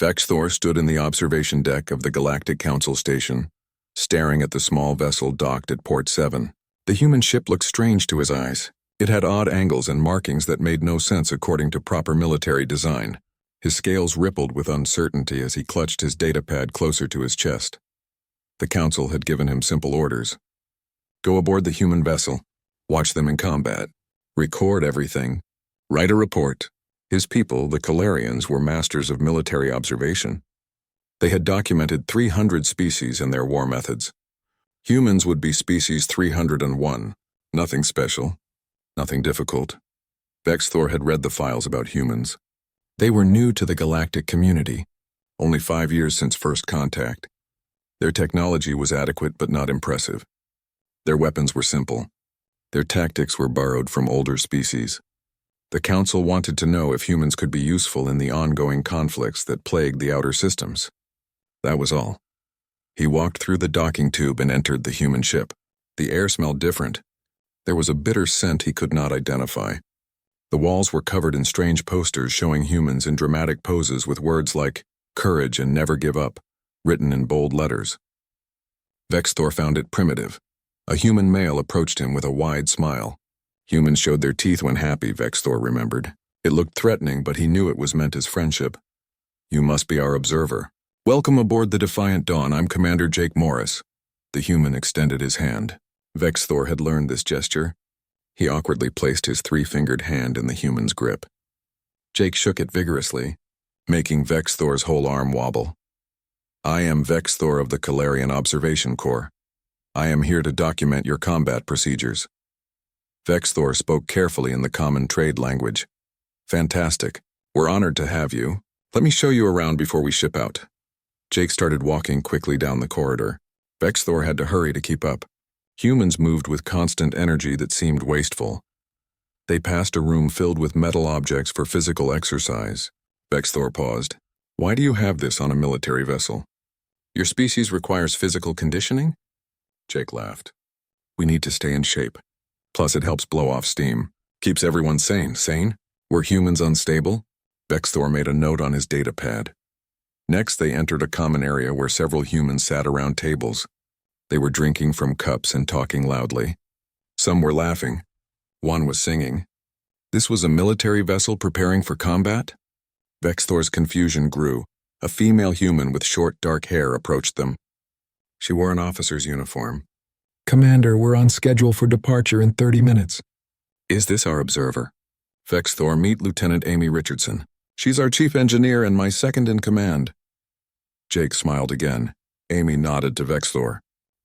Vexthor stood in the observation deck of the Galactic Council station, staring at the small vessel docked at Port 7. The human ship looked strange to his eyes. It had odd angles and markings that made no sense according to proper military design. His scales rippled with uncertainty as he clutched his datapad closer to his chest. The Council had given him simple orders. Go aboard the human vessel, watch them in combat, record everything, write a report. His people, the Calarians, were masters of military observation. They had documented 300 species and their war methods. Humans would be species 301. Nothing special, nothing difficult. Vexthor had read the files about humans. They were new to the galactic community, only 5 years since first contact. Their technology was adequate but not impressive. Their weapons were simple. Their tactics were borrowed from older species. The Council wanted to know if humans could be useful in the ongoing conflicts that plagued the outer systems. That was all. He walked through the docking tube and entered the human ship. The air smelled different. There was a bitter scent he could not identify. The walls were covered in strange posters showing humans in dramatic poses with words like courage and never give up, written in bold letters. Vexthor found it primitive. A human male approached him with a wide smile. Humans showed their teeth when happy, Vexthor remembered. It looked threatening, but he knew it was meant as friendship. You must be our observer. Welcome aboard the Defiant Dawn. I'm Commander Jake Morris. The human extended his hand. Vexthor had learned this gesture. He awkwardly placed his 3-fingered hand in the human's grip. Jake shook it vigorously, making Vexthor's whole arm wobble. I am Vexthor of the Calarian Observation Corps. I am here to document your combat procedures. Vexthor spoke carefully in the common trade language. Fantastic. We're honored to have you. Let me show you around before we ship out. Jake started walking quickly down the corridor. Vexthor had to hurry to keep up. Humans moved with constant energy that seemed wasteful. They passed a room filled with metal objects for physical exercise. Vexthor paused. Why do you have this on a military vessel? Your species requires physical conditioning? Jake laughed. We need to stay in shape. Plus it helps blow off steam. Keeps everyone sane. Sane? Were humans unstable? Vexthor made a note on his datapad. Next they entered a common area where several humans sat around tables. They were drinking from cups and talking loudly. Some were laughing. One was singing. This was a military vessel preparing for combat? Vexthor's confusion grew. A female human with short, dark hair approached them. She wore an officer's uniform. Commander, we're on schedule for departure in 30 minutes. Is this our observer? Vexthor, meet Lieutenant Amy Richardson. She's our chief engineer and my second in command. Jake smiled again. Amy nodded to Vexthor.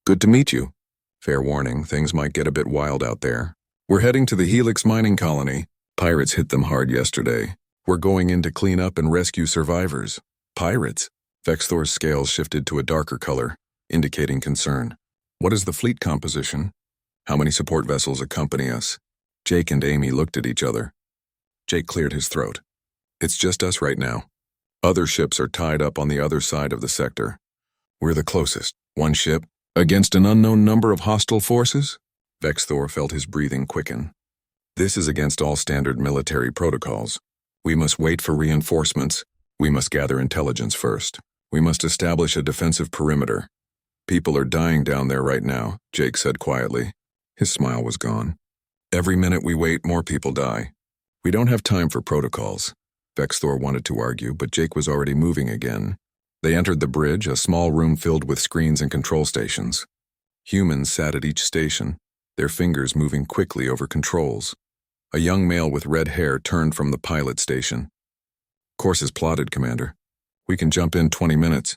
Good to meet you. Fair warning, things might get a bit wild out there. We're heading to the Helix mining colony. Pirates hit them hard yesterday. We're going in to clean up and rescue survivors. Pirates? Vexthor's scales shifted to a darker color, indicating concern. What is the fleet composition? How many support vessels accompany us? Jake and Amy looked at each other. Jake cleared his throat. It's just us right now. Other ships are tied up on the other side of the sector. We're the closest. One ship, against an unknown number of hostile forces? Vexthor felt his breathing quicken. This is against all standard military protocols. We must wait for reinforcements. We must gather intelligence first. We must establish a defensive perimeter. People are dying down there right now, Jake said quietly. His smile was gone. Every minute we wait, more people die. We don't have time for protocols. Vexthor wanted to argue, but Jake was already moving again. They entered the bridge, a small room filled with screens and control stations. Humans sat at each station, their fingers moving quickly over controls. A young male with red hair turned from the pilot station. Course is plotted, Commander. We can jump in 20 minutes.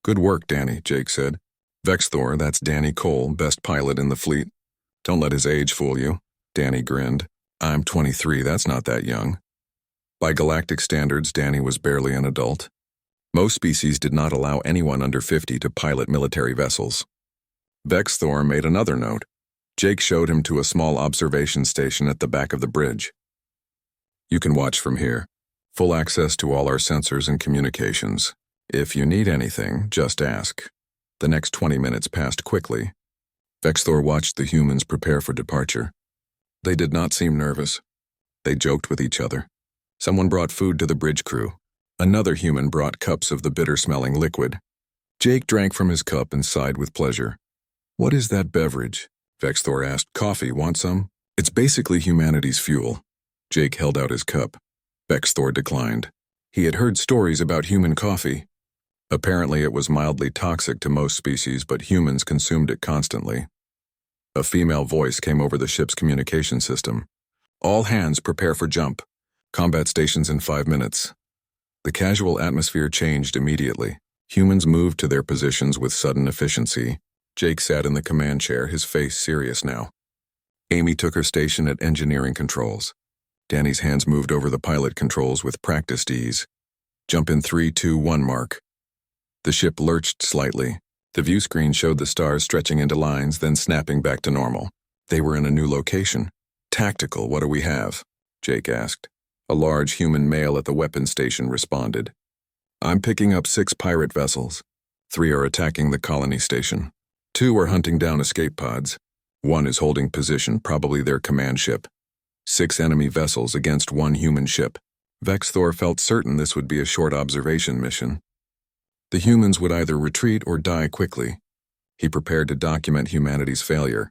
Good work, Danny, Jake said. Vexthor, that's Danny Cole, best pilot in the fleet. Don't let his age fool you. Danny grinned. I'm 23, that's not that young. By galactic standards, Danny was barely an adult. Most species did not allow anyone under 50 to pilot military vessels. Vexthor made another note. Jake showed him to a small observation station at the back of the bridge. You can watch from here. Full access to all our sensors and communications. If you need anything, just ask. The next 20 minutes passed quickly. Vexthor watched the humans prepare for departure. They did not seem nervous. They joked with each other. Someone brought food to the bridge crew. Another human brought cups of the bitter-smelling liquid. Jake drank from his cup and sighed with pleasure. "What is that beverage?" Vexthor asked. "Coffee, want some?" "It's basically humanity's fuel." Jake held out his cup. Vexthor declined. He had heard stories about human coffee. Apparently it was mildly toxic to most species, but humans consumed it constantly. A female voice came over the ship's communication system. "All hands prepare for jump. Combat stations in 5 minutes." The casual atmosphere changed immediately. Humans moved to their positions with sudden efficiency. Jake sat in the command chair, his face serious now. Amy took her station at engineering controls. Danny's hands moved over the pilot controls with practiced ease. "Jump in 3, 2, 1 mark." The ship lurched slightly. The view screen showed the stars stretching into lines, then snapping back to normal. They were in a new location. "Tactical, what do we have?" Jake asked. A large human male at the weapons station responded. "I'm picking up 6 pirate vessels. 3 are attacking the colony station. 2 are hunting down escape pods. 1 is holding position, probably their command ship. 6 enemy vessels against 1 human ship." Vexthor felt certain this would be a short observation mission. The humans would either retreat or die quickly. He prepared to document humanity's failure.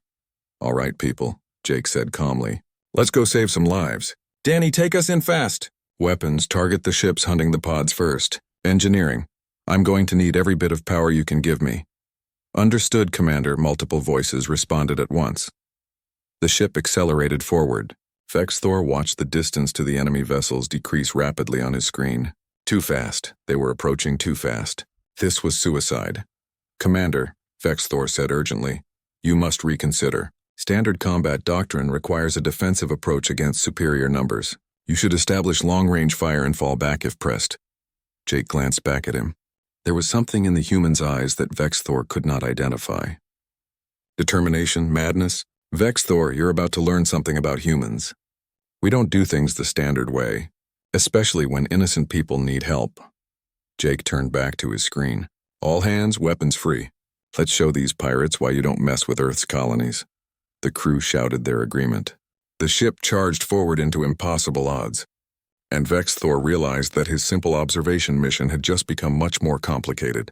"All right, people," Jake said calmly. "Let's go save some lives. Danny, take us in fast." "Weapons, target the ships hunting the pods first. Engineering, I'm going to need every bit of power you can give me." "Understood, Commander," multiple voices responded at once. The ship accelerated forward. Vexthor watched the distance to the enemy vessels decrease rapidly on his screen. Too fast. They were approaching too fast. This was suicide. "Commander," Vexthor said urgently, "you must reconsider. Standard combat doctrine requires a defensive approach against superior numbers. You should establish long-range fire and fall back if pressed." Jake glanced back at him. There was something in the human's eyes that Vexthor could not identify. Determination, madness? "Vexthor, you're about to learn something about humans. We don't do things the standard way, especially when innocent people need help." Jake turned back to his screen. "All hands, weapons free. Let's show these pirates why you don't mess with Earth's colonies." The crew shouted their agreement. The ship charged forward into impossible odds, and Vexthor realized that his simple observation mission had just become much more complicated.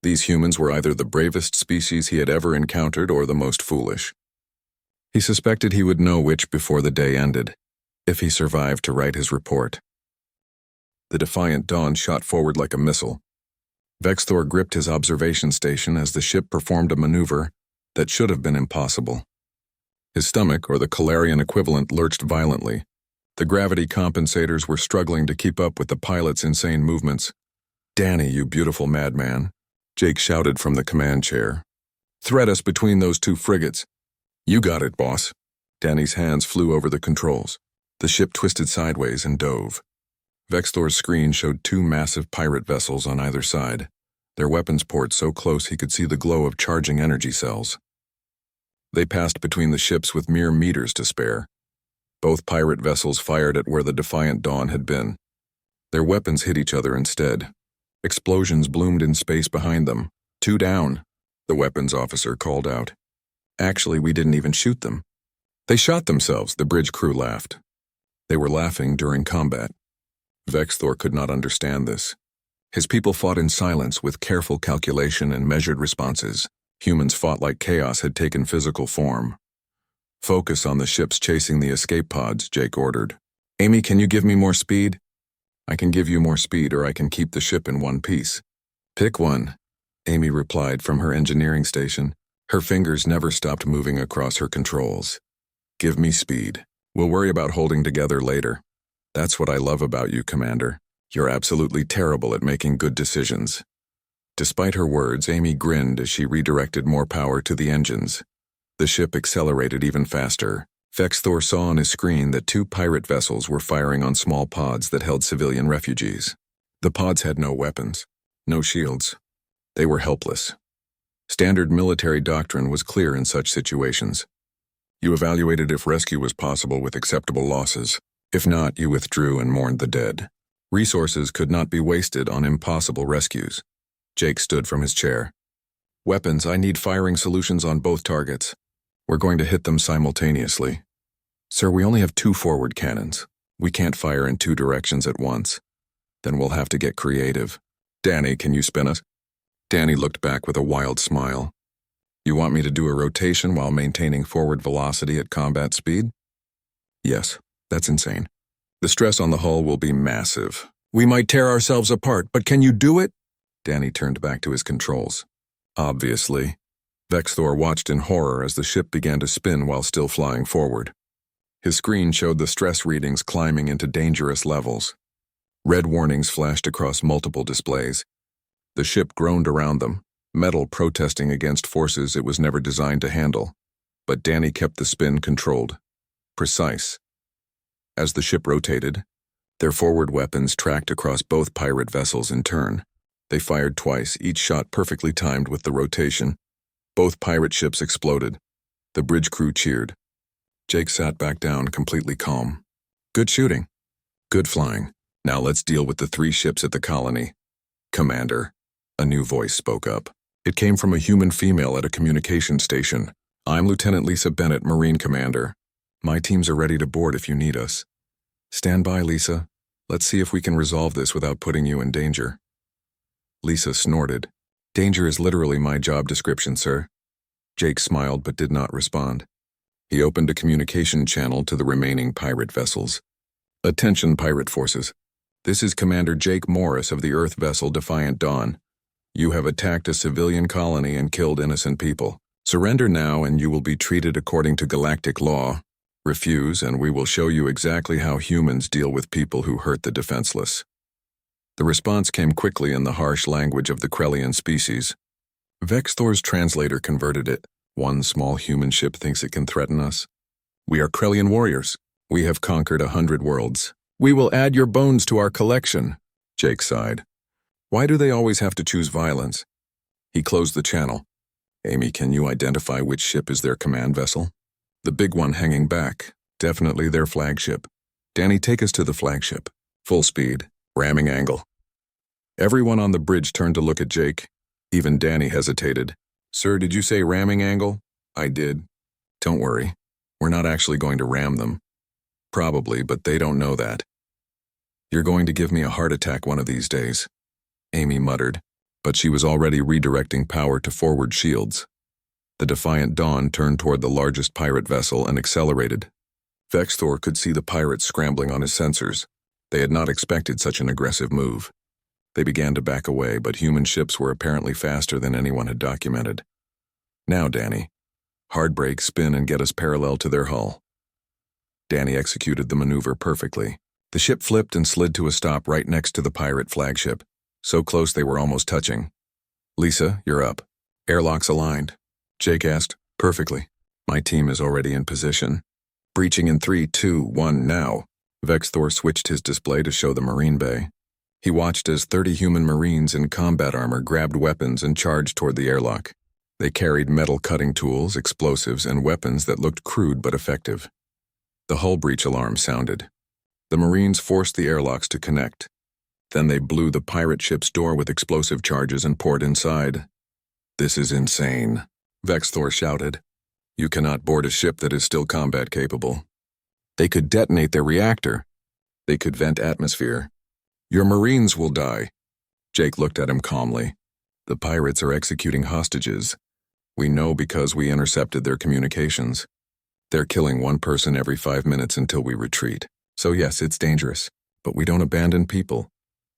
These humans were either the bravest species he had ever encountered or the most foolish. He suspected he would know which before the day ended, if he survived to write his report. The defiant dawn shot forward like a missile. Vexthor gripped his observation station as the ship performed a maneuver that should have been impossible. His stomach, or the Calarian equivalent, lurched violently. The gravity compensators were struggling to keep up with the pilot's insane movements. "Danny, you beautiful madman," Jake shouted from the command chair. "Thread us between those 2 frigates." "You got it, boss." Danny's hands flew over the controls. The ship twisted sideways and dove. Vexthor's screen showed 2 massive pirate vessels on either side, their weapons ports so close he could see the glow of charging energy cells. They passed between the ships with mere meters to spare. Both pirate vessels fired at where the defiant dawn had been. Their weapons hit each other instead. Explosions bloomed in space behind them. "2 down," the weapons officer called out. "Actually, we didn't even shoot them. They shot themselves," the bridge crew laughed. They were laughing during combat. Vexthor could not understand this. His people fought in silence with careful calculation and measured responses. Humans fought like chaos had taken physical form. "Focus on the ships chasing the escape pods," Jake ordered. "Amy, can you give me more speed?" "I can give you more speed, or I can keep the ship in one piece." "Pick one," Amy replied from her engineering station. Her fingers never stopped moving across her controls. "Give me speed. We'll worry about holding together later." "That's what I love about you, Commander. You're absolutely terrible at making good decisions." Despite her words, Amy grinned as she redirected more power to the engines. The ship accelerated even faster. Vexthor saw on his screen that 2 pirate vessels were firing on small pods that held civilian refugees. The pods had no weapons, no shields. They were helpless. Standard military doctrine was clear in such situations. You evaluated if rescue was possible with acceptable losses. If not, you withdrew and mourned the dead. Resources could not be wasted on impossible rescues. Jake stood from his chair. "Weapons, I need firing solutions on both targets. We're going to hit them simultaneously." "Sir, we only have 2 forward cannons. We can't fire in 2 directions at once." Then we'll have to get creative. Danny, can you spin us? Danny looked back with a wild smile. You want me to do a rotation while maintaining forward velocity at combat speed? Yes, that's insane. The stress on the hull will be massive. We might tear ourselves apart, but can you do it? Danny turned back to his controls. Obviously. Vexthor watched in horror as the ship began to spin while still flying forward. His screen showed the stress readings climbing into dangerous levels. Red warnings flashed across multiple displays. The ship groaned around them, metal protesting against forces it was never designed to handle. But Danny kept the spin controlled. Precise. As the ship rotated, their forward weapons tracked across both pirate vessels in turn. They fired twice, each shot perfectly timed with the rotation. Both pirate ships exploded. The bridge crew cheered. Jake sat back down, completely calm. Good shooting. Good flying. Now let's deal with the 3 ships at the colony. Commander. A new voice spoke up. It came from a human female at a communication station. I'm Lieutenant Lisa Bennett, Marine Commander. My teams are ready to board if you need us. Stand by, Lisa. Let's see if we can resolve this without putting you in danger. Lisa snorted. Danger is literally my job description, sir. Jake smiled but did not respond. He opened a communication channel to the remaining pirate vessels. Attention, pirate forces. This is Commander Jake Morris of the Earth vessel Defiant Dawn. You have attacked a civilian colony and killed innocent people. Surrender now and you will be treated according to galactic law. Refuse and we will show you exactly how humans deal with people who hurt the defenseless. The response came quickly in the harsh language of the Krellian species. Vexthor's translator converted it. One small human ship thinks it can threaten us. We are Krellian warriors. We have conquered 100 worlds. We will add your bones to our collection. Jake sighed. Why do they always have to choose violence? He closed the channel. Amy, can you identify which ship is their command vessel? The big one hanging back. Definitely their flagship. Danny, take us to the flagship. Full speed. Ramming angle. Everyone on the bridge turned to look at Jake. Even Danny hesitated. Sir, did you say ramming angle? I did. Don't worry. We're not actually going to ram them. Probably, but they don't know that. You're going to give me a heart attack one of these days. Amy muttered, but she was already redirecting power to forward shields. The Defiant Dawn turned toward the largest pirate vessel and accelerated. Vexthor could see the pirates scrambling on his sensors. They had not expected such an aggressive move. They began to back away, but human ships were apparently faster than anyone had documented. Now, Danny. Hard brake, spin, and get us parallel to their hull. Danny executed the maneuver perfectly. The ship flipped and slid to a stop right next to the pirate flagship, so close they were almost touching. Lisa, you're up. Airlocks aligned. Jake asked. Perfectly. My team is already in position. Breaching in 3, 2, 1, now. Vexthor switched his display to show the Marine Bay. He watched as 30 human Marines in combat armor grabbed weapons and charged toward the airlock. They carried metal cutting tools, explosives, and weapons that looked crude but effective. The hull breach alarm sounded. The Marines forced the airlocks to connect. Then they blew the pirate ship's door with explosive charges and poured inside. This is insane, Vexthor shouted. You cannot board a ship that is still combat capable. They could detonate their reactor. They could vent atmosphere. Your Marines will die. Jake looked at him calmly. The pirates are executing hostages. We know because we intercepted their communications. They're killing one person every 5 minutes until we retreat. So yes, it's dangerous, but we don't abandon people.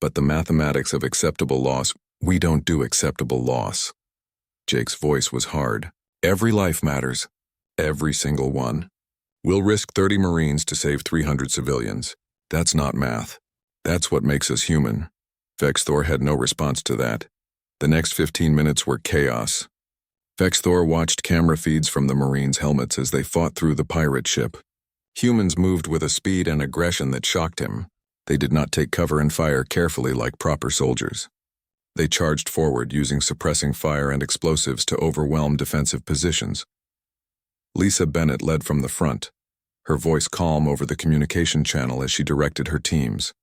But the mathematics of acceptable loss, we don't do acceptable loss. Jake's voice was hard. Every life matters. Every single one. We'll risk 30 Marines to save 300 civilians. That's not math. That's what makes us human. Vexthor had no response to that. The next 15 minutes were chaos. Vexthor watched camera feeds from the Marines' helmets as they fought through the pirate ship. Humans moved with a speed and aggression that shocked him. They did not take cover and fire carefully like proper soldiers. They charged forward using suppressing fire and explosives to overwhelm defensive positions. Lisa Bennett led from the front, her voice calm over the communication channel as she directed her teams.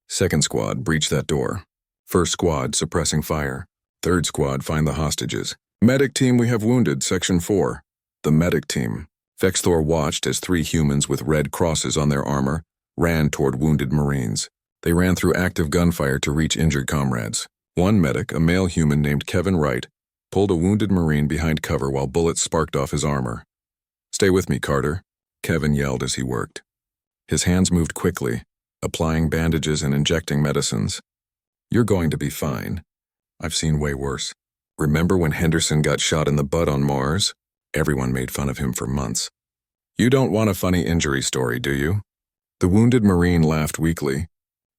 Second squad, breach that door. First squad, suppressing fire. Third squad, find the hostages. Medic team, we have wounded, Section 4. The medic team. Vexthor watched as 3 humans with red crosses on their armor ran toward wounded Marines. They ran through active gunfire to reach injured comrades. One medic, a male human named Kevin Wright, pulled a wounded Marine behind cover while bullets sparked off his armor. "Stay with me, Carter," Kevin yelled as he worked. His hands moved quickly, applying bandages and injecting medicines. "You're going to be fine. I've seen way worse. Remember when Henderson got shot in the butt on Mars? Everyone made fun of him for months. You don't want a funny injury story, do you?" The wounded Marine laughed weakly.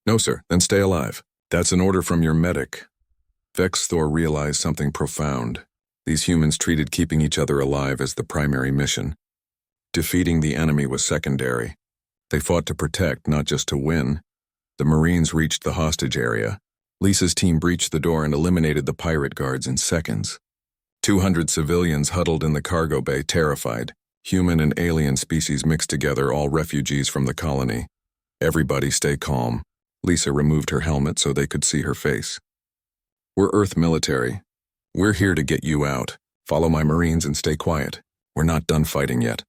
"No, sir, then stay alive. That's an order from your medic." Vex Thor realized something profound. These humans treated keeping each other alive as the primary mission. Defeating the enemy was secondary. They fought to protect, not just to win. The Marines reached the hostage area. Lisa's team breached the door and eliminated the pirate guards in seconds. 200 civilians huddled in the cargo bay, terrified. Human and alien species mixed together, all refugees from the colony. "Everybody stay calm." Lisa removed her helmet so they could see her face. "We're Earth military. We're here to get you out. Follow my Marines and stay quiet. We're not done fighting yet."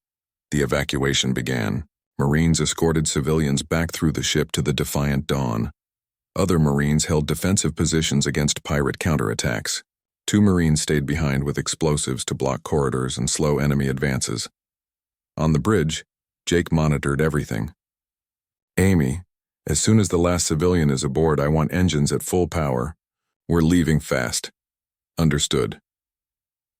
The evacuation began. Marines escorted civilians back through the ship to the Defiant Dawn. Other Marines held defensive positions against pirate counterattacks. 2 Marines stayed behind with explosives to block corridors and slow enemy advances. On the bridge, Jake monitored everything. "Amy, as soon as the last civilian is aboard, I want engines at full power. We're leaving fast." "Understood."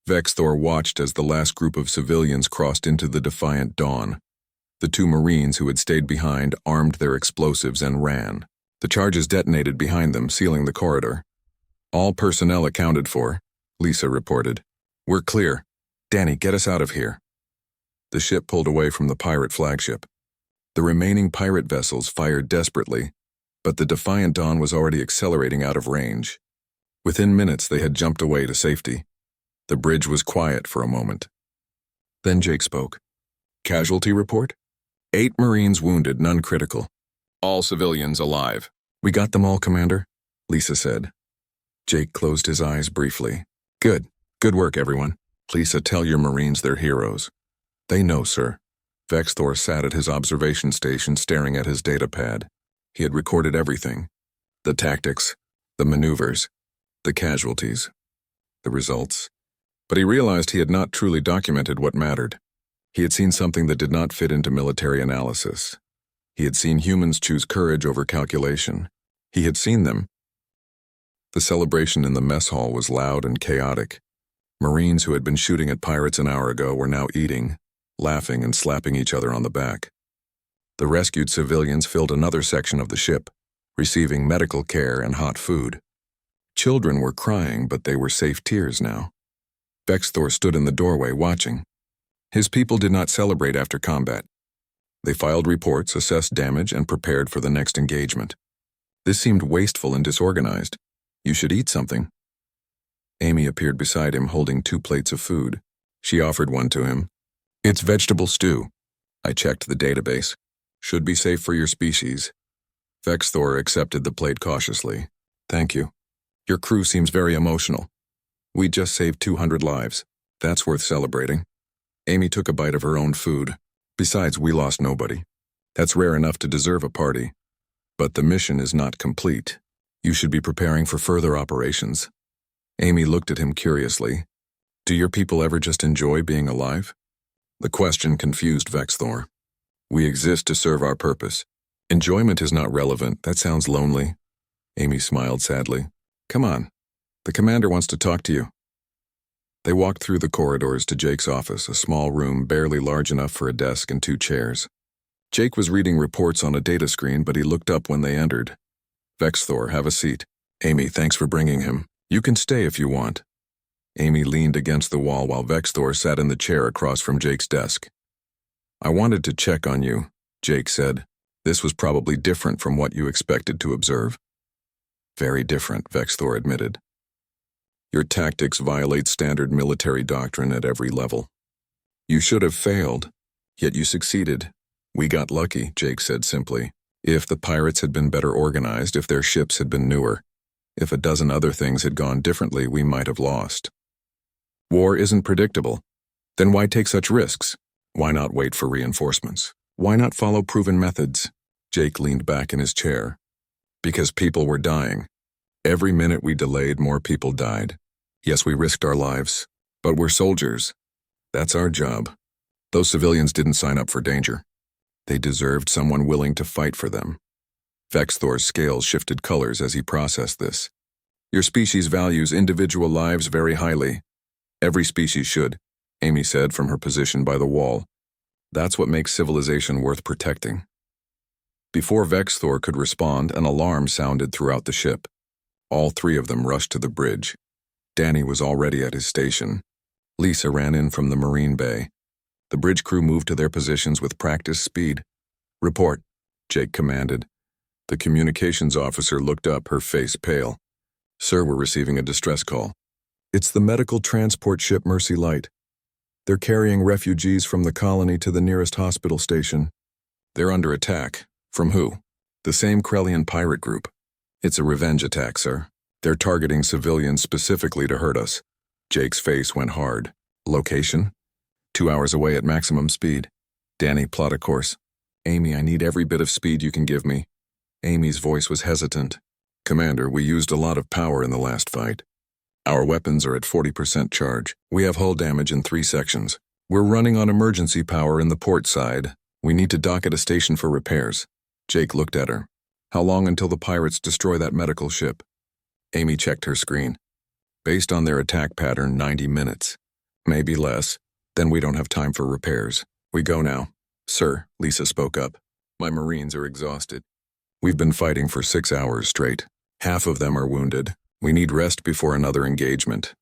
Vex Thor watched as the last group of civilians crossed into the Defiant Dawn. The 2 Marines who had stayed behind armed their explosives and ran. The charges detonated behind them, sealing the corridor. "All personnel accounted for," Lisa reported. "We're clear. Danny, get us out of here." The ship pulled away from the pirate flagship. The remaining pirate vessels fired desperately, but the Defiant Dawn was already accelerating out of range. Within minutes, they had jumped away to safety. The bridge was quiet for a moment. Then Jake spoke. "Casualty report? 8 Marines wounded, none critical. All civilians alive." "We got them all, Commander," Lisa said. Jake closed his eyes briefly. Good work, everyone. Lisa, tell your Marines they're heroes." "They know, sir." Vex Thor sat at his observation station staring at his data pad. He had recorded everything. The tactics, the maneuvers, the casualties, the results. But he realized he had not truly documented what mattered. He had seen something that did not fit into military analysis. He had seen humans choose courage over calculation. He had seen them. The celebration in the mess hall was loud and chaotic. Marines who had been shooting at pirates an hour ago were now eating, laughing and slapping each other on the back. The rescued civilians filled another section of the ship, receiving medical care and hot food. Children were crying, but they were safe tears now. Vex Thor stood in the doorway watching. His people did not celebrate after combat. They filed reports, assessed damage, and prepared for the next engagement. This seemed wasteful and disorganized. "You should eat something." Amy appeared beside him holding 2 plates of food. She offered one to him. "It's vegetable stew." I checked the database. "Should be safe for your species." Vex Thor accepted the plate cautiously. "Thank you. Your crew seems very emotional. We just saved 200 lives. That's worth celebrating." Amy took a bite of her own food. "Besides, we lost nobody. That's rare enough to deserve a party. But the mission is not complete. You should be preparing for further operations." Amy looked at him curiously. "Do your people ever just enjoy being alive?" The question confused Vex Thor. "We exist to serve our purpose. Enjoyment is not relevant. That sounds lonely." Amy smiled sadly. "Come on. The commander wants to talk to you." They walked through the corridors to Jake's office, a small room barely large enough for a desk and 2 chairs. Jake was reading reports on a data screen, but he looked up when they entered. "Vex Thor, have a seat." "Amy, thanks for bringing him. You can stay if you want." Amy leaned against the wall while Vex Thor sat in the chair across from Jake's desk. "I wanted to check on you," Jake said. "This was probably different from what you expected to observe." "Very different," Vex Thor admitted. "Your tactics violate standard military doctrine at every level. You should have failed, yet you succeeded. We got lucky," Jake said simply. "If the pirates had been better organized, if their ships had been newer, if a dozen other things had gone differently, we might have lost. War isn't predictable. Then why take such risks? Why not wait for reinforcements? Why not follow proven methods?" Jake leaned back in his chair. Because people were dying. Every minute we delayed, more people died. Yes, we risked our lives, but we're soldiers. That's our job. Those civilians didn't sign up for danger. They deserved someone willing to fight for them. Vexthor's scales shifted colors as he processed this. Your species values individual lives very highly. Every species should, Amy said from her position by the wall. That's what makes civilization worth protecting. Before Vexthor could respond, an alarm sounded throughout the ship. All three of them rushed to the bridge. Danny was already at his station. Lisa ran in from the Marine Bay. The bridge crew moved to their positions with practiced speed. Report, Jake commanded. The communications officer looked up, her face pale. Sir, we're receiving a distress call. It's the medical transport ship Mercy Light. They're carrying refugees from the colony to the nearest hospital station. They're under attack. From who? The same Krellian pirate group. It's a revenge attack, sir. They're targeting civilians specifically to hurt us. Jake's face went hard. Location? 2 hours away at maximum speed. Danny, plot a course. Amy, I need every bit of speed you can give me. Amy's voice was hesitant. Commander, we used a lot of power in the last fight. Our weapons are at 40% charge. We have hull damage in 3 sections. We're running on emergency power in the port side. We need to dock at a station for repairs. Jake looked at her. How long until the pirates destroy that medical ship? Amy checked her screen. Based on their attack pattern, 90 minutes. Maybe less. Then we don't have time for repairs. We go now. Sir, Lisa spoke up. My Marines are exhausted. We've been fighting for 6 hours straight. Half of them are wounded. We need rest before another engagement.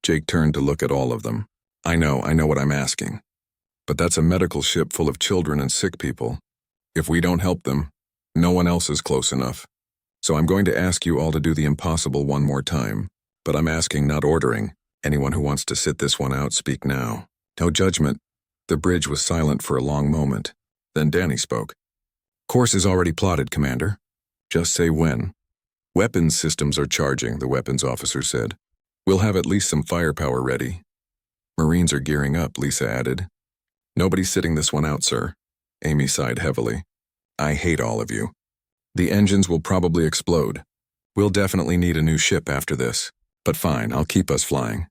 Jake turned to look at all of them. I know what I'm asking. But that's a medical ship full of children and sick people. If we don't help them, no one else is close enough. So I'm going to ask you all to do the impossible one more time. But I'm asking, not ordering. Anyone who wants to sit this one out, speak now. No judgment. The bridge was silent for a long moment. Then Danny spoke. Course is already plotted, Commander. Just say when. Weapons systems are charging, the weapons officer said. We'll have at least some firepower ready. Marines are gearing up, Lisa added. Nobody's sitting this one out, sir. Amy sighed heavily. I hate all of you. The engines will probably explode. We'll definitely need a new ship after this. But fine, I'll keep us flying.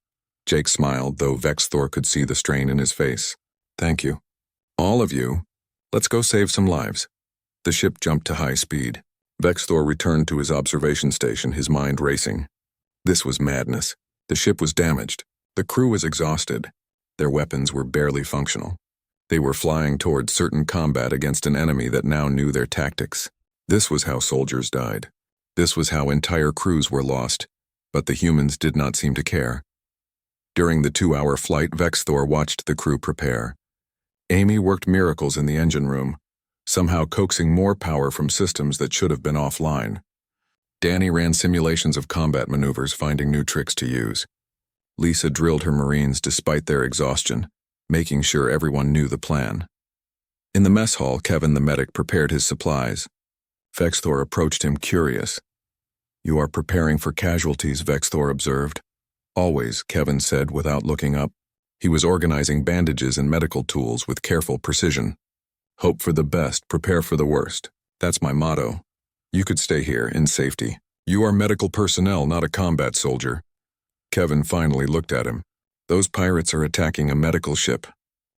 Jake smiled, though Vexthor could see the strain in his face. Thank you. All of you. Let's go save some lives. The ship jumped to high speed. Vexthor returned to his observation station, his mind racing. This was madness. The ship was damaged. The crew was exhausted. Their weapons were barely functional. They were flying toward certain combat against an enemy that now knew their tactics. This was how soldiers died. This was how entire crews were lost. But the humans did not seem to care. During the 2-hour flight, Vexthor watched the crew prepare. Amy worked miracles in the engine room, somehow coaxing more power from systems that should have been offline. Danny ran simulations of combat maneuvers, finding new tricks to use. Lisa drilled her Marines despite their exhaustion, making sure everyone knew the plan. In the mess hall, Kevin the medic prepared his supplies. Vexthor approached him, curious. You are preparing for casualties, Vexthor observed. Always, Kevin said without looking up. He was organizing bandages and medical tools with careful precision. Hope for the best, prepare for the worst. That's my motto. You could stay here, in safety. You are medical personnel, not a combat soldier. Kevin finally looked at him. Those pirates are attacking a medical ship.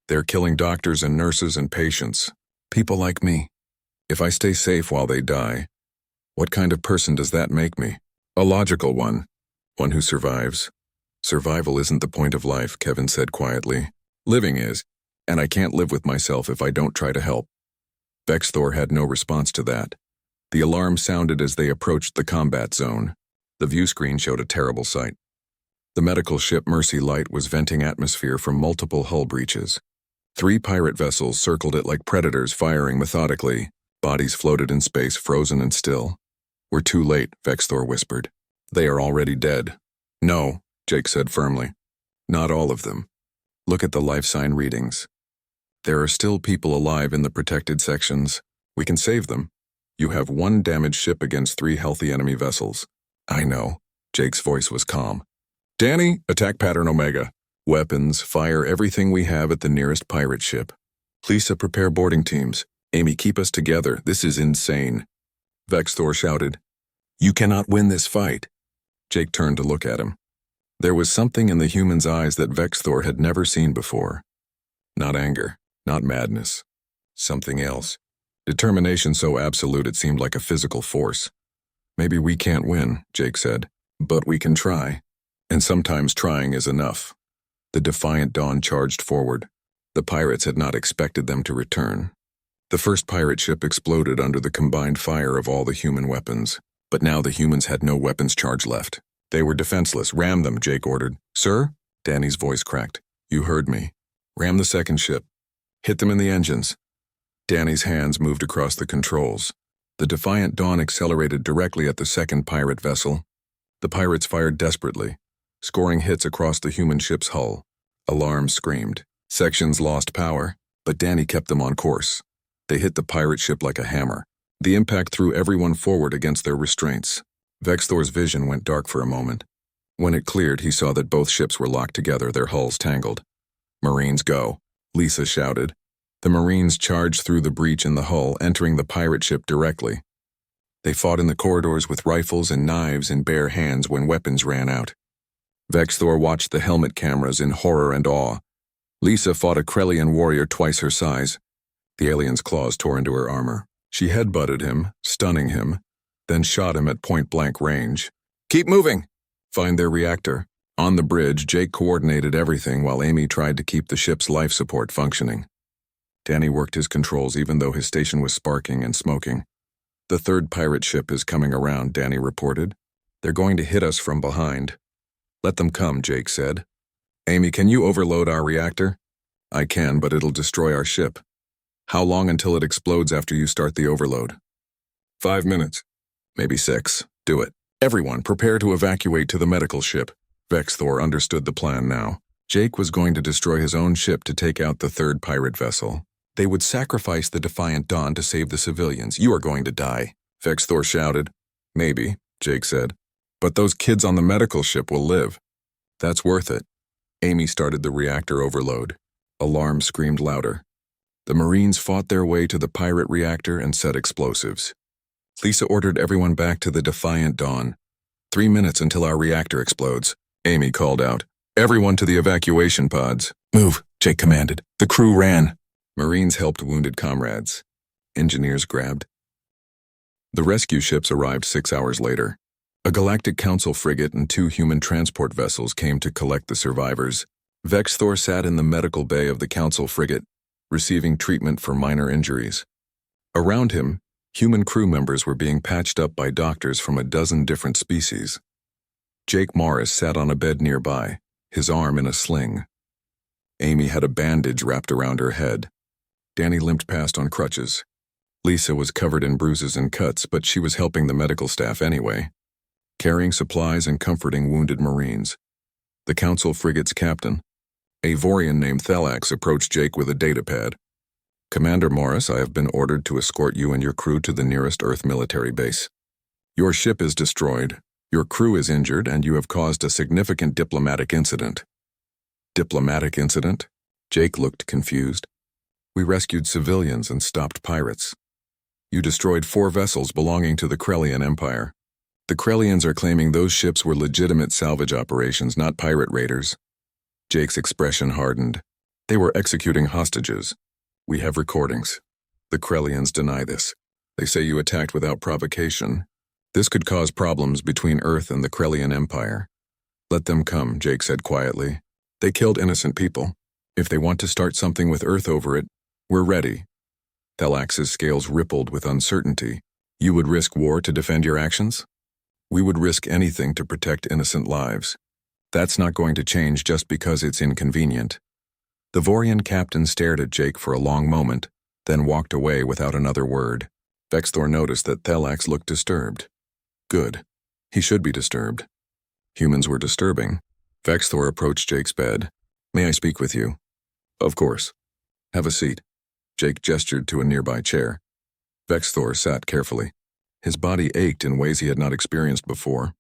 They're killing doctors and nurses and patients. People like me. If I stay safe while they die, what kind of person does that make me? A logical one. One who survives. Survival isn't the point of life, Kevin said quietly. Living is, and I can't live with myself if I don't try to help. Vexthor had no response to that. The alarm sounded as they approached the combat zone. The view screen showed a terrible sight. The medical ship Mercy Light was venting atmosphere from multiple hull breaches. 3 pirate vessels circled it like predators, firing methodically. Bodies floated in space, frozen and still. We're too late, Vexthor whispered. They are already dead. No, Jake said firmly. Not all of them. Look at the life sign readings. There are still people alive in the protected sections. We can save them. You have 1 damaged ship against 3 healthy enemy vessels. I know. Jake's voice was calm. Danny, attack pattern Omega. Weapons, fire everything we have at the nearest pirate ship. Lisa, prepare boarding teams. Amy, keep us together. This is insane. Vexthor shouted, You cannot win this fight. Jake turned to look at him. There was something in the human's eyes that Vexthor had never seen before. Not anger, not madness. Something else. Determination so absolute it seemed like a physical force. Maybe we can't win, Jake said, but we can try. And sometimes trying is enough. The defiant dawn charged forward. The pirates had not expected them to return. The first pirate ship exploded under the combined fire of all the human weapons. But now the humans had no weapons charge left. They were defenseless. Ram them, Jake ordered. Sir? Danny's voice cracked. You heard me. Ram the second ship. Hit them in the engines. Danny's hands moved across the controls. The defiant dawn accelerated directly at the second pirate vessel. The pirates fired desperately, scoring hits across the human ship's hull. Alarms screamed. Sections lost power, but Danny kept them on course. They hit the pirate ship like a hammer. The impact threw everyone forward against their restraints. Vexthor's vision went dark for a moment. When it cleared, he saw that both ships were locked together, their hulls tangled. Marines, go, Lisa shouted. The Marines charged through the breach in the hull, entering the pirate ship directly. They fought in the corridors with rifles and knives in bare hands when weapons ran out. Vexthor watched the helmet cameras in horror and awe. Lisa fought a Krellian warrior twice her size. The alien's claws tore into her armor. She headbutted him, stunning him, then shot him at point-blank range. Keep moving! Find their reactor. On the bridge, Jake coordinated everything while Amy tried to keep the ship's life support functioning. Danny worked his controls even though his station was sparking and smoking. The third pirate ship is coming around, Danny reported. They're going to hit us from behind. Let them come, Jake said. Amy, can you overload our reactor? I can, but it'll destroy our ship. How long until it explodes after you start the overload? 5 minutes. Maybe 6. Do it. Everyone, prepare to evacuate to the medical ship. Vexthor understood the plan now. Jake was going to destroy his own ship to take out the third pirate vessel. They would sacrifice the defiant dawn to save the civilians. You are going to die, Vexthor shouted. Maybe, Jake said. But those kids on the medical ship will live. That's worth it. Amy started the reactor overload. Alarms screamed louder. The Marines fought their way to the pirate reactor and set explosives. Lisa ordered everyone back to the defiant dawn. 3 minutes until our reactor explodes, Amy called out. Everyone to the evacuation pods. Move, Jake commanded. The crew ran. Marines helped wounded comrades. Engineers grabbed. The rescue ships arrived 6 hours later. A Galactic Council frigate and 2 human transport vessels came to collect the survivors. Vexthor sat in the medical bay of the Council frigate, receiving treatment for minor injuries. Around him, human crew members were being patched up by doctors from a dozen different species. Jake Morris sat on a bed nearby, his arm in a sling. Amy had a bandage wrapped around her head. Danny limped past on crutches. Lisa was covered in bruises and cuts, but she was helping the medical staff anyway, carrying supplies and comforting wounded Marines. The Council frigate's captain, a Vorian named Thalax, approached Jake with a datapad. Commander Morris, I have been ordered to escort you and your crew to the nearest Earth military base. Your ship is destroyed, your crew is injured, and you have caused a significant diplomatic incident. Diplomatic incident? Jake looked confused. We rescued civilians and stopped pirates. You destroyed 4 vessels belonging to the Krellian Empire. The Krellians are claiming those ships were legitimate salvage operations, not pirate raiders. Jake's expression hardened. They were executing hostages. We have recordings. The Krellians deny this. They say you attacked without provocation. This could cause problems between Earth and the Krellian Empire. Let them come, Jake said quietly. They killed innocent people. If they want to start something with Earth over it, we're ready. Thalax's scales rippled with uncertainty. You would risk war to defend your actions? We would risk anything to protect innocent lives. That's not going to change just because it's inconvenient. The Vorian captain stared at Jake for a long moment, then walked away without another word. Vexthor noticed that Thalax looked disturbed. Good. He should be disturbed. Humans were disturbing. Vexthor approached Jake's bed. May I speak with you? Of course. Have a seat. Jake gestured to a nearby chair. Vexthor sat carefully. His body ached in ways he had not experienced before.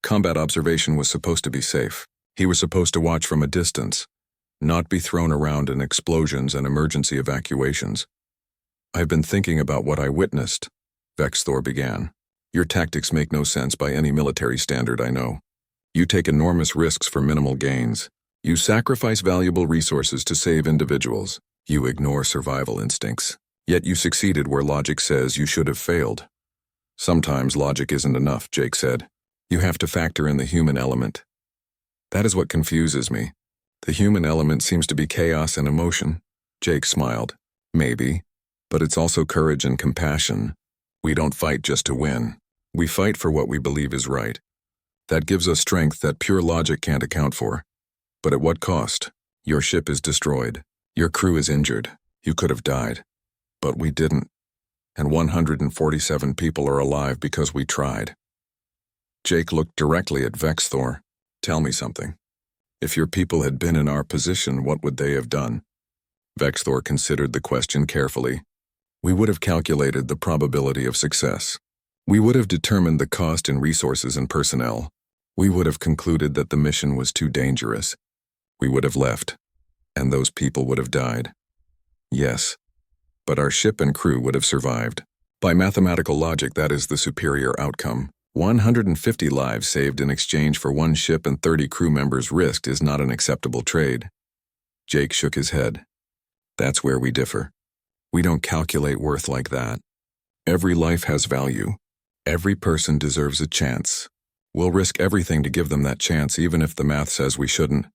Combat observation was supposed to be safe. He was supposed to watch from a distance, not be thrown around in explosions and emergency evacuations. I've been thinking about what I witnessed, Vexthor began. Your tactics make no sense by any military standard, I know. You take enormous risks for minimal gains. You sacrifice valuable resources to save individuals. You ignore survival instincts. Yet you succeeded where logic says you should have failed. Sometimes logic isn't enough, Jake said. You have to factor in the human element. That is what confuses me. The human element seems to be chaos and emotion. Jake smiled. Maybe. But it's also courage and compassion. We don't fight just to win. We fight for what we believe is right. That gives us strength that pure logic can't account for. But at what cost? Your ship is destroyed. Your crew is injured. You could have died. But we didn't. And 147 people are alive because we tried. Jake looked directly at Vexthor. Tell me something. If your people had been in our position, what would they have done? Vexthor considered the question carefully. We would have calculated the probability of success. We would have determined the cost in resources and personnel. We would have concluded that the mission was too dangerous. We would have left, and those people would have died. Yes, but our ship and crew would have survived. By mathematical logic, that is the superior outcome. 150 lives saved in exchange for one ship and 30 crew members risked is not an acceptable trade. Jake shook his head. That's where we differ. We don't calculate worth like that. Every life has value. Every person deserves a chance. We'll risk everything to give them that chance, even if the math says we shouldn't.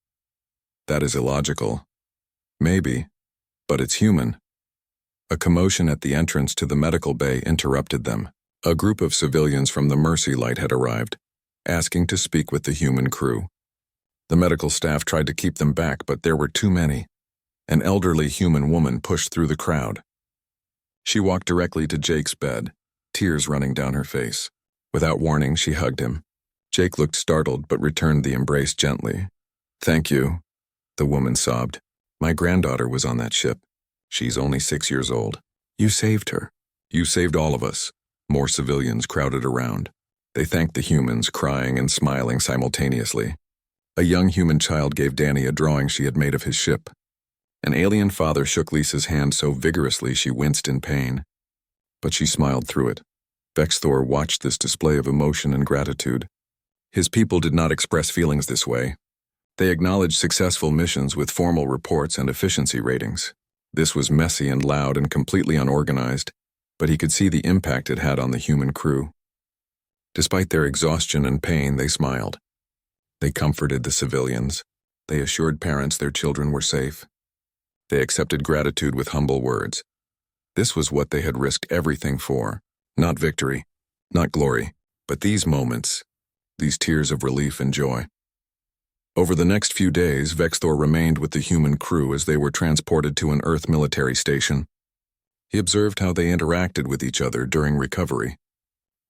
That is illogical. Maybe, but it's human. A commotion at the entrance to the medical bay interrupted them. A group of civilians from the Mercy Light had arrived, asking to speak with the human crew. The medical staff tried to keep them back, but there were too many. An elderly human woman pushed through the crowd. She walked directly to Jake's bed, tears running down her face. Without warning, she hugged him. Jake looked startled but returned the embrace gently. Thank you, the woman sobbed. My granddaughter was on that ship. She's only 6 years old. You saved her. You saved all of us. More civilians crowded around. They thanked the humans, crying and smiling simultaneously. A young human child gave Danny a drawing she had made of his ship. An alien father shook Lisa's hand so vigorously she winced in pain. But she smiled through it. Vexthor watched this display of emotion and gratitude. His people did not express feelings this way. They acknowledged successful missions with formal reports and efficiency ratings. This was messy and loud and completely unorganized, but he could see the impact it had on the human crew. Despite their exhaustion and pain, they smiled. They comforted the civilians. They assured parents their children were safe. They accepted gratitude with humble words. This was what they had risked everything for. Not victory, not glory, but these moments, these tears of relief and joy. Over the next few days, Vexthor remained with the human crew as they were transported to an Earth military station. He observed how they interacted with each other during recovery.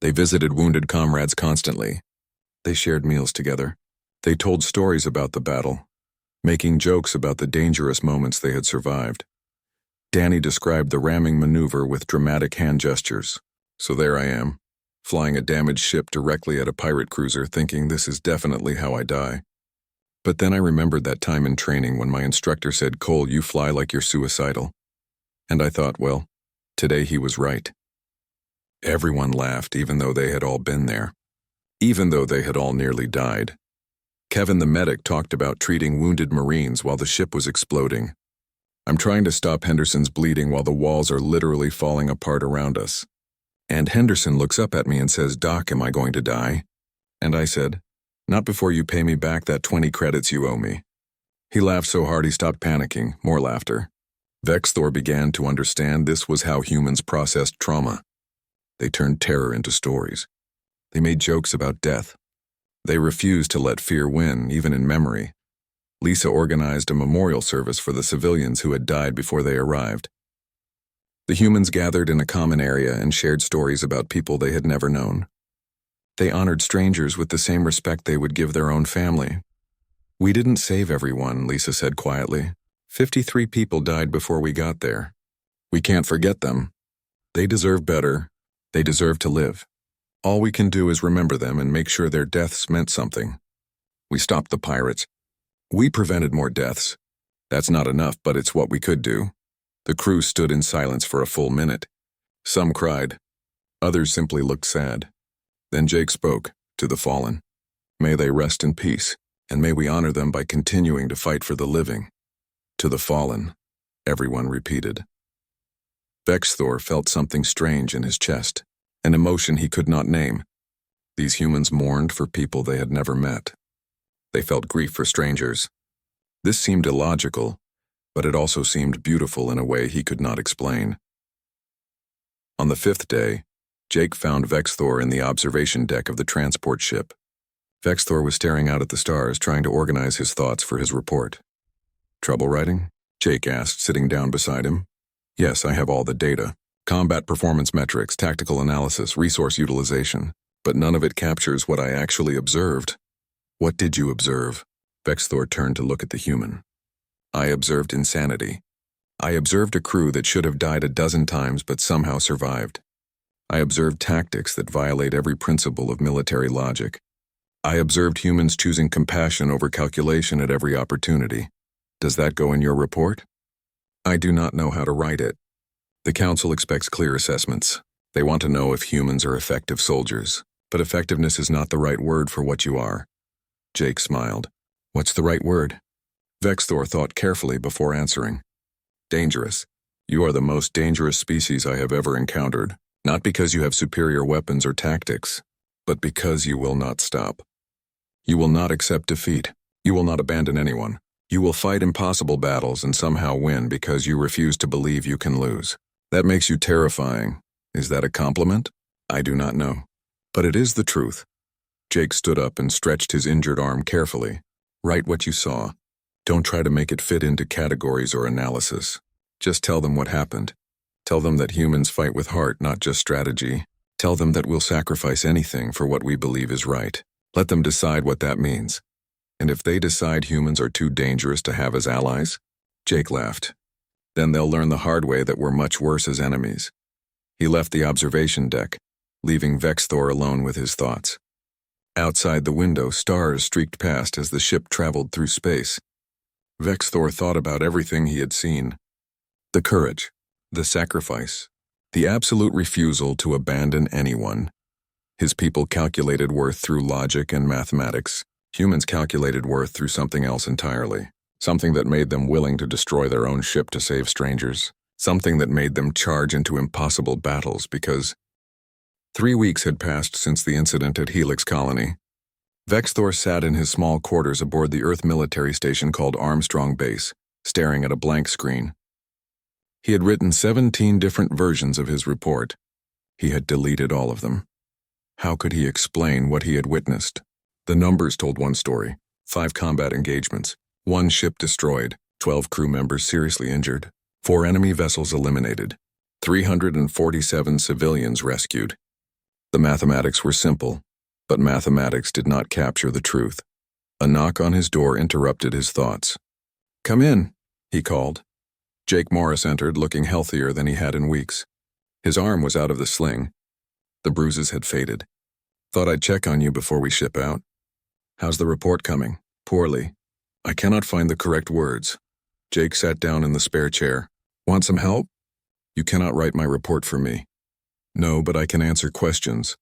They visited wounded comrades constantly. They shared meals together. They told stories about the battle, making jokes about the dangerous moments they had survived. Danny described the ramming maneuver with dramatic hand gestures. So there I am, flying a damaged ship directly at a pirate cruiser, thinking this is definitely how I die. But then I remembered that time in training when my instructor said, Cole, you fly like you're suicidal. And I thought, well, today he was right. Everyone laughed, even though they had all been there. Even though they had all nearly died. Kevin the medic talked about treating wounded Marines while the ship was exploding. I'm trying to stop Henderson's bleeding while the walls are literally falling apart around us. And Henderson looks up at me and says, Doc, am I going to die? And I said, not before you pay me back that 20 credits you owe me. He laughed so hard he stopped panicking. More laughter. Vexthor began to understand this was how humans processed trauma. They turned terror into stories. They made jokes about death. They refused to let fear win, even in memory. Lisa organized a memorial service for the civilians who had died before they arrived. The humans gathered in a common area and shared stories about people they had never known. They honored strangers with the same respect they would give their own family. We didn't save everyone, Lisa said quietly. 53 people died before we got there. We can't forget them. They deserve better. They deserve to live. All we can do is remember them and make sure their deaths meant something. We stopped the pirates. We prevented more deaths. That's not enough, but it's what we could do. The crew stood in silence for a full minute. Some cried. Others simply looked sad. Then Jake spoke, to the fallen. May they rest in peace, and may we honor them by continuing to fight for the living. To the fallen, everyone repeated. Vexthor felt something strange in his chest, an emotion he could not name. These humans mourned for people they had never met. They felt grief for strangers. This seemed illogical, but it also seemed beautiful in a way he could not explain. On the 5th day, Jake found Vexthor in the observation deck of the transport ship. Vexthor was staring out at the stars, trying to organize his thoughts for his report. Trouble writing? Jake asked, sitting down beside him. Yes, I have all the data. Combat performance metrics, tactical analysis, resource utilization. But none of it captures what I actually observed. What did you observe? Vexthor turned to look at the human. I observed insanity. I observed a crew that should have died a dozen times but somehow survived. I observed tactics that violate every principle of military logic. I observed humans choosing compassion over calculation at every opportunity. Does that go in your report? I do not know how to write it. The Council expects clear assessments. They want to know if humans are effective soldiers, but effectiveness is not the right word for what you are. Jake smiled. What's the right word? Vexthor thought carefully before answering. Dangerous. You are the most dangerous species I have ever encountered, not because you have superior weapons or tactics, but because you will not stop. You will not accept defeat. You will not abandon anyone. You will fight impossible battles and somehow win because you refuse to believe you can lose. That makes you terrifying. Is that a compliment? I do not know. But it is the truth. Jake stood up and stretched his injured arm carefully. Write what you saw. Don't try to make it fit into categories or analysis. Just tell them what happened. Tell them that humans fight with heart, not just strategy. Tell them that we'll sacrifice anything for what we believe is right. Let them decide what that means. And if they decide humans are too dangerous to have as allies, Jake laughed. Then they'll learn the hard way that we're much worse as enemies. He left the observation deck, leaving Vexthor alone with his thoughts. Outside the window, stars streaked past as the ship traveled through space. Vexthor thought about everything he had seen. The courage, the sacrifice, the absolute refusal to abandon anyone. His people calculated worth through logic and mathematics. Humans calculated worth through something else entirely. Something that made them willing to destroy their own ship to save strangers. Something that made them charge into impossible battles because 3 weeks had passed since the incident at Helix Colony. Vexthor sat in his small quarters aboard the Earth military station called Armstrong Base, staring at a blank screen. He had written 17 different versions of his report. He had deleted all of them. How could he explain what he had witnessed? The numbers told one story: 5 combat engagements, 1 ship destroyed, 12 crew members seriously injured, 4 enemy vessels eliminated, 347 civilians rescued. The mathematics were simple, but mathematics did not capture the truth. A knock on his door interrupted his thoughts. Come in, he called. Jake Morris entered, looking healthier than he had in weeks. His arm was out of the sling. The bruises had faded. Thought I'd check on you before we ship out. How's the report coming? Poorly. I cannot find the correct words. Jake sat down in the spare chair. Want some help? You cannot write my report for me. No, but I can answer questions.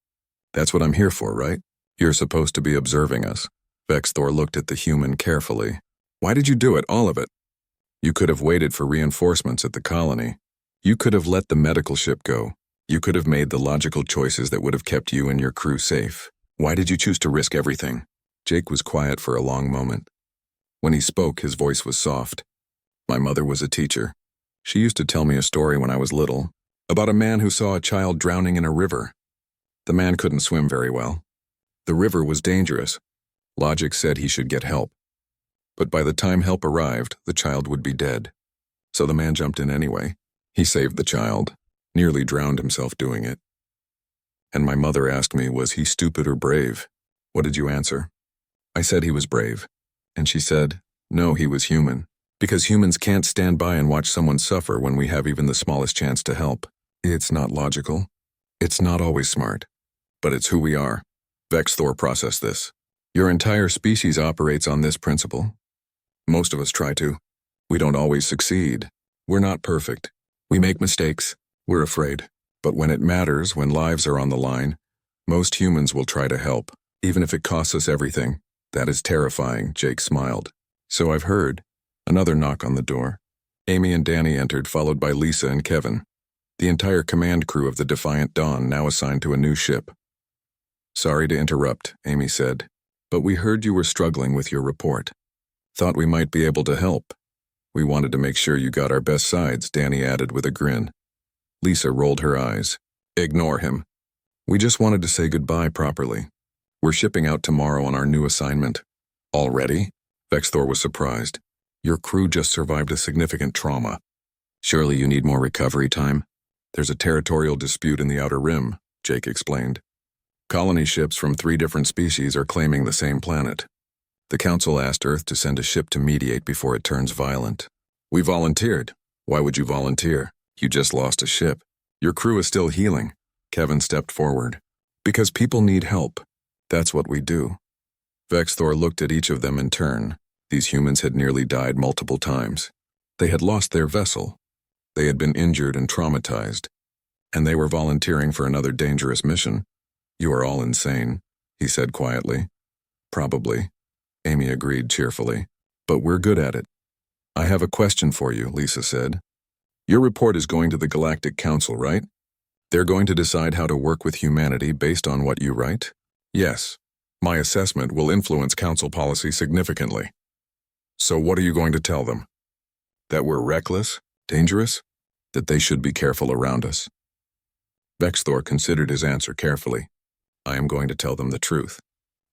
That's what I'm here for, right? You're supposed to be observing us. Vexthor looked at the human carefully. Why did you do it, all of it? You could have waited for reinforcements at the colony. You could have let the medical ship go. You could have made the logical choices that would have kept you and your crew safe. Why did you choose to risk everything? Jake was quiet for a long moment. When he spoke, his voice was soft. My mother was a teacher. She used to tell me a story when I was little, about a man who saw a child drowning in a river. The man couldn't swim very well. The river was dangerous. Logic said he should get help. But by the time help arrived, the child would be dead. So the man jumped in anyway. He saved the child, nearly drowned himself doing it. And my mother asked me, was he stupid or brave? What did you answer? I said he was brave. And she said, no, he was human. Because humans can't stand by and watch someone suffer when we have even the smallest chance to help. It's not logical. It's not always smart. But it's who we are. Vexthor processed this. Your entire species operates on this principle. Most of us try to. We don't always succeed. We're not perfect. We make mistakes. We're afraid. But when it matters, when lives are on the line, Most humans will try to help, even if it costs us everything. That is terrifying, Jake smiled. So I've heard. Another knock on the door. Amy and Danny entered, followed by Lisa and Kevin. The entire command crew of the Defiant Dawn now assigned to a new ship. Sorry to interrupt, Amy said, but we heard you were struggling with your report. Thought we might be able to help. We wanted to make sure you got our best sides, Danny added with a grin. Lisa rolled her eyes. Ignore him. We just wanted to say goodbye properly. We're shipping out tomorrow on our new assignment. Already? Vexthor was surprised. Your crew just survived a significant trauma. Surely you need more recovery time? There's a territorial dispute in the Outer Rim, Jake explained. Colony ships from 3 different species are claiming the same planet. The Council asked Earth to send a ship to mediate before it turns violent. We volunteered. Why would you volunteer? You just lost a ship. Your crew is still healing. Kevin stepped forward. Because people need help. That's what we do. Vexthor looked at each of them in turn. These humans had nearly died multiple times. They had lost their vessel. They had been injured and traumatized. And they were volunteering for another dangerous mission. You are all insane, he said quietly. Probably, Amy agreed cheerfully. But we're good at it. I have a question for you, Lisa said. Your report is going to the Galactic Council, right? They're going to decide how to work with humanity based on what you write? Yes. My assessment will influence Council policy significantly. So what are you going to tell them? That we're reckless, dangerous, that they should be careful around us? Vexthor considered his answer carefully. I am going to tell them the truth.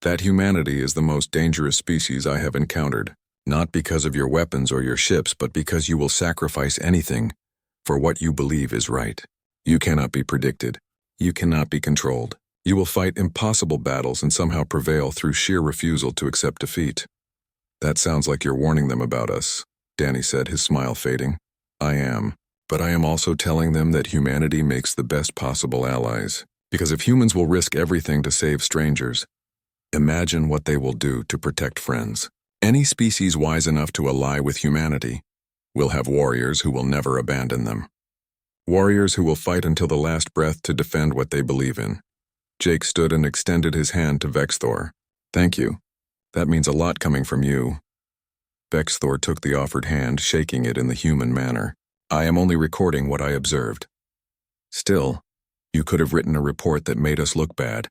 That humanity is the most dangerous species I have encountered, not because of your weapons or your ships, but because you will sacrifice anything for what you believe is right. You cannot be predicted. You cannot be controlled. You will fight impossible battles and somehow prevail through sheer refusal to accept defeat. That sounds like you're warning them about us, Danny said, his smile fading. I am. But I am also telling them that humanity makes the best possible allies. Because if humans will risk everything to save strangers, imagine what they will do to protect friends. Any species wise enough to ally with humanity will have warriors who will never abandon them. Warriors who will fight until the last breath to defend what they believe in. Jake stood and extended his hand to Vexthor. Thank you. That means a lot coming from you. Vexthor took the offered hand, shaking it in the human manner. I am only recording what I observed. Still, you could have written a report that made us look bad,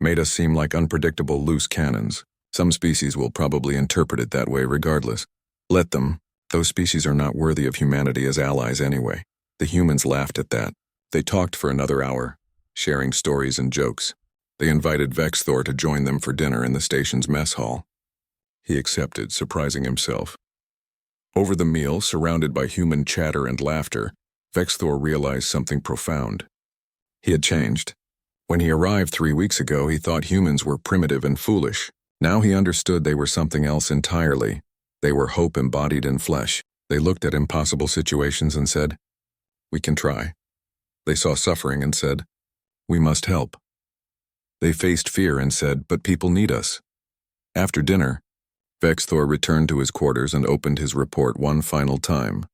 made us seem like unpredictable loose cannons. Some species will probably interpret it that way regardless. Let them. Those species are not worthy of humanity as allies anyway. The humans laughed at that. They talked for another hour, sharing stories and jokes. They invited Vexthor to join them for dinner in the station's mess hall. He accepted, surprising himself. Over the meal, surrounded by human chatter and laughter, Vexthor realized something profound. He had changed. When he arrived 3 weeks ago, he thought humans were primitive and foolish. Now he understood they were something else entirely. They were hope embodied in flesh. They looked at impossible situations and said, we can try. They saw suffering and said, we must help. They faced fear and said, but people need us. After dinner, Vexthor returned to his quarters and opened his report one final time.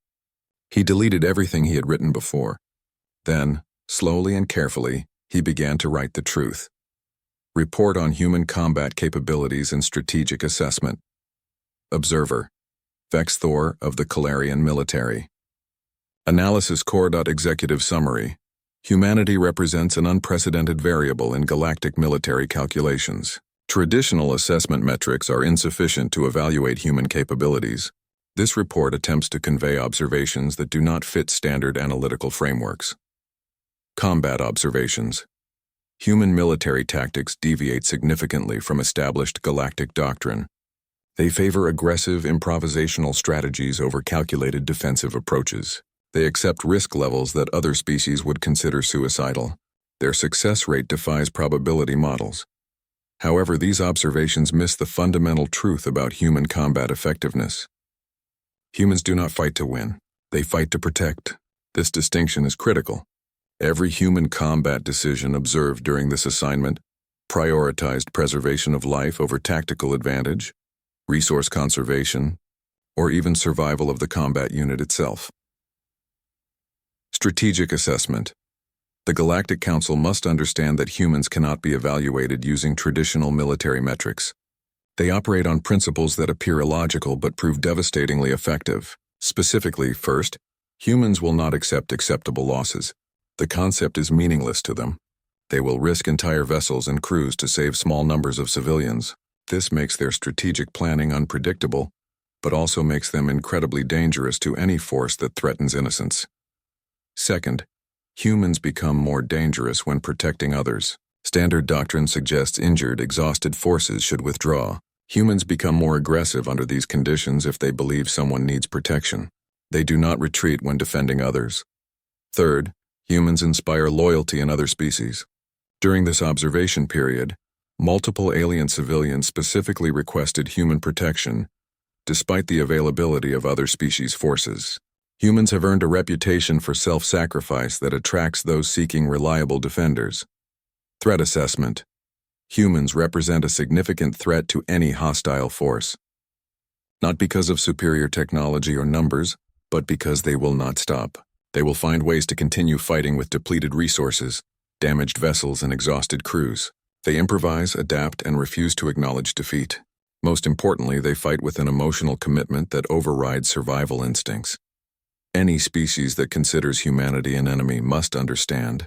He deleted everything he had written before. Then, slowly and carefully, he began to write the truth. Report on human combat capabilities and strategic assessment. Observer, Vexthor of the Calarian Military. Analysis Core. Executive Summary. Humanity represents an unprecedented variable in galactic military calculations. Traditional assessment metrics are insufficient to evaluate human capabilities. This report attempts to convey observations that do not fit standard analytical frameworks. Combat observations. Human military tactics deviate significantly from established galactic doctrine. They favor aggressive improvisational strategies over calculated defensive approaches. They accept risk levels that other species would consider suicidal. Their success rate defies probability models. However, these observations miss the fundamental truth about human combat effectiveness. Humans do not fight to win. They fight to protect. This distinction is critical. Every human combat decision observed during this assignment prioritized preservation of life over tactical advantage, resource conservation, or even survival of the combat unit itself. Strategic assessment. The Galactic Council must understand that humans cannot be evaluated using traditional military metrics. They operate on principles that appear illogical but prove devastatingly effective. Specifically, first, humans will not accept acceptable losses. The concept is meaningless to them. They will risk entire vessels and crews to save small numbers of civilians. This makes their strategic planning unpredictable, but also makes them incredibly dangerous to any force that threatens innocence. Second, humans become more dangerous when protecting others. Standard doctrine suggests injured, exhausted forces should withdraw. Humans become more aggressive under these conditions if they believe someone needs protection. They do not retreat when defending others. Third, humans inspire loyalty in other species. During this observation period, multiple alien civilians specifically requested human protection, despite the availability of other species' forces. Humans have earned a reputation for self-sacrifice that attracts those seeking reliable defenders. Threat assessment. Humans represent a significant threat to any hostile force. Not because of superior technology or numbers, but because they will not stop. They will find ways to continue fighting with depleted resources, damaged vessels, and exhausted crews. They improvise, adapt, and refuse to acknowledge defeat. Most importantly, they fight with an emotional commitment that overrides survival instincts. Any species that considers humanity an enemy must understand.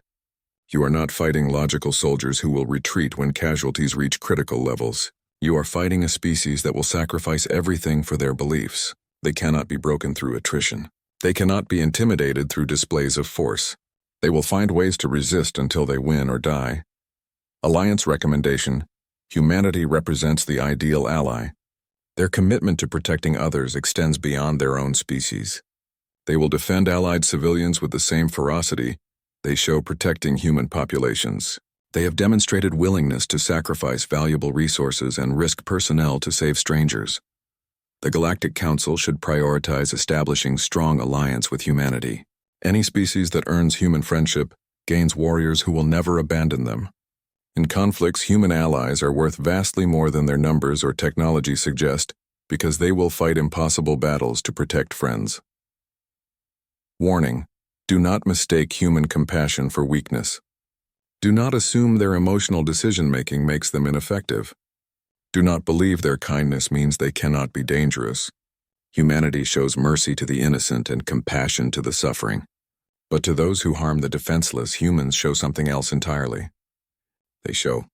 You are not fighting logical soldiers who will retreat when casualties reach critical levels. You are fighting a species that will sacrifice everything for their beliefs. They cannot be broken through attrition. They cannot be intimidated through displays of force. They will find ways to resist until they win or die. Alliance recommendation. Humanity represents the ideal ally. Their commitment to protecting others extends beyond their own species. They will defend allied civilians with the same ferocity they show protecting human populations. They have demonstrated willingness to sacrifice valuable resources and risk personnel to save strangers. The Galactic Council should prioritize establishing strong alliance with humanity. Any species that earns human friendship gains warriors who will never abandon them. In conflicts, human allies are worth vastly more than their numbers or technology suggest, because they will fight impossible battles to protect friends. Warning: do not mistake human compassion for weakness. Do not assume their emotional decision-making makes them ineffective. Do not believe their kindness means they cannot be dangerous. Humanity shows mercy to the innocent and compassion to the suffering. But to those who harm the defenseless, humans show something else entirely. They show